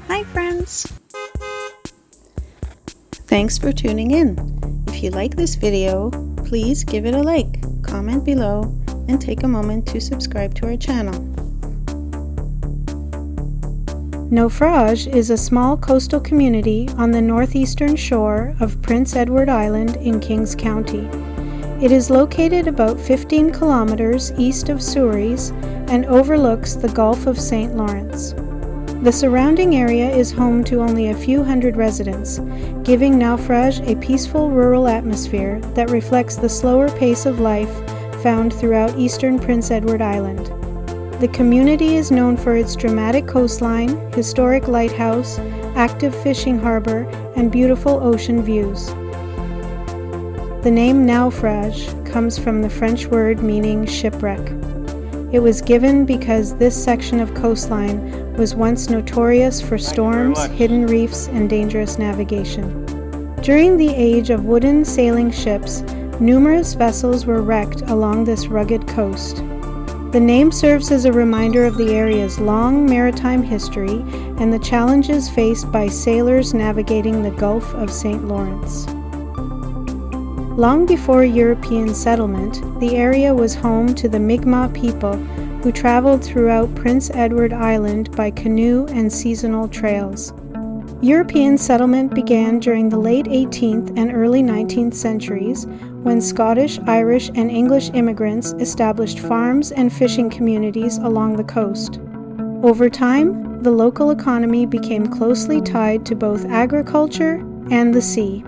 Hi friends! Thanks for tuning in. If you like this video, please give it a like, comment below, and take a moment to subscribe to our channel. Naufrage is a small coastal community on the northeastern shore of Prince Edward Island in Kings County. It is located about 15 kilometers east of Souris and overlooks the Gulf of St. Lawrence. The surrounding area is home to only a few hundred residents, giving Naufrage a peaceful rural atmosphere that reflects the slower pace of life found throughout eastern Prince Edward Island. The community is known for its dramatic coastline, historic lighthouse, active fishing harbor, and beautiful ocean views. The name Naufrage comes from the French word meaning shipwreck. It was given because this section of coastline was once notorious for storms, hidden reefs, and dangerous navigation. During the age of wooden sailing ships, numerous vessels were wrecked along this rugged coast. The name serves as a reminder of the area's long maritime history and the challenges faced by sailors navigating the Gulf of St. Lawrence. Long before European settlement, the area was home to the Mi'kmaq people who traveled throughout Prince Edward Island by canoe and seasonal trails. European settlement began during the late 18th and early 19th centuries when Scottish, Irish, and English immigrants established farms and fishing communities along the coast. Over time, the local economy became closely tied to both agriculture and the sea.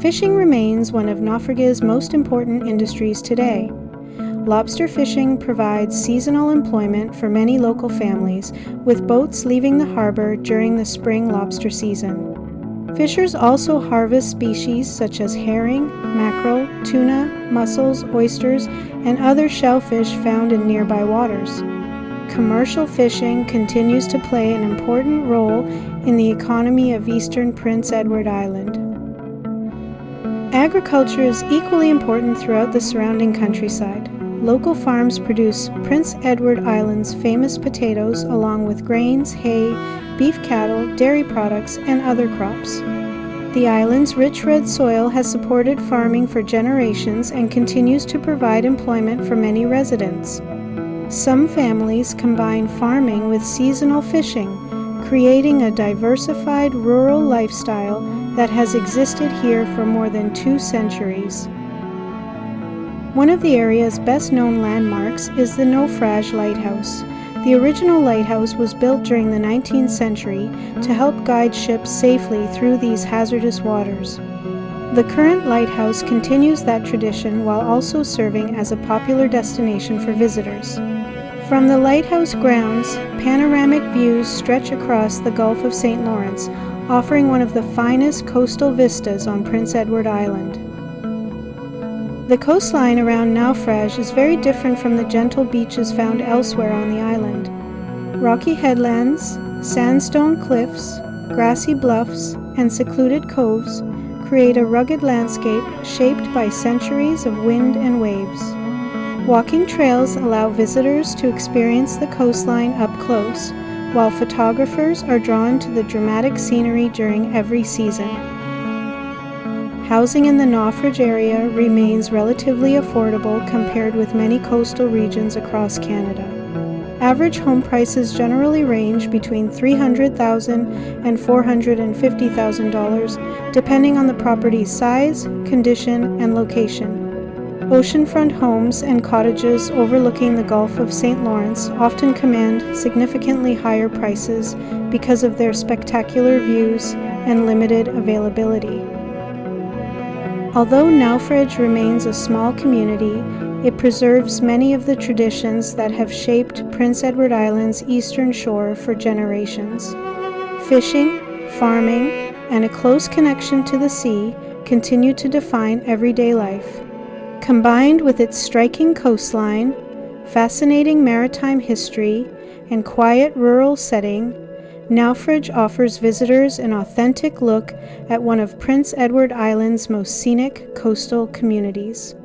Fishing remains one of Naufrage's most important industries today. Lobster fishing provides seasonal employment for many local families, with boats leaving the harbor during the spring lobster season. Fishers also harvest species such as herring, mackerel, tuna, mussels, oysters, and other shellfish found in nearby waters. Commercial fishing continues to play an important role in the economy of eastern Prince Edward Island. Agriculture is equally important throughout the surrounding countryside. Local farms produce Prince Edward Island's famous potatoes along with grains, hay, beef cattle, dairy products, and other crops. The island's rich red soil has supported farming for generations and continues to provide employment for many residents. Some families combine farming with seasonal fishing, creating a diversified rural lifestyle that has existed here for more than 2 centuries. One of the area's best-known landmarks is the Naufrage Lighthouse. The original lighthouse was built during the 19th century to help guide ships safely through these hazardous waters. The current lighthouse continues that tradition while also serving as a popular destination for visitors. From the lighthouse grounds, panoramic views stretch across the Gulf of St. Lawrence, offering one of the finest coastal vistas on Prince Edward Island. The coastline around Naufrage is very different from the gentle beaches found elsewhere on the island. Rocky headlands, sandstone cliffs, grassy bluffs, and secluded coves create a rugged landscape shaped by centuries of wind and waves. Walking trails allow visitors to experience the coastline up close, while photographers are drawn to the dramatic scenery during every season. Housing in the Naufrage area remains relatively affordable compared with many coastal regions across Canada. Average home prices generally range between $300,000 and $450,000, depending on the property's size, condition, and location. Oceanfront homes and cottages overlooking the Gulf of St. Lawrence often command significantly higher prices because of their spectacular views and limited availability. Although Naufrage remains a small community, it preserves many of the traditions that have shaped Prince Edward Island's eastern shore for generations. Fishing, farming, and a close connection to the sea continue to define everyday life. Combined with its striking coastline, fascinating maritime history, and quiet rural setting, Naufrage offers visitors an authentic look at one of Prince Edward Island's most scenic coastal communities.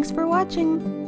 Thanks for watching!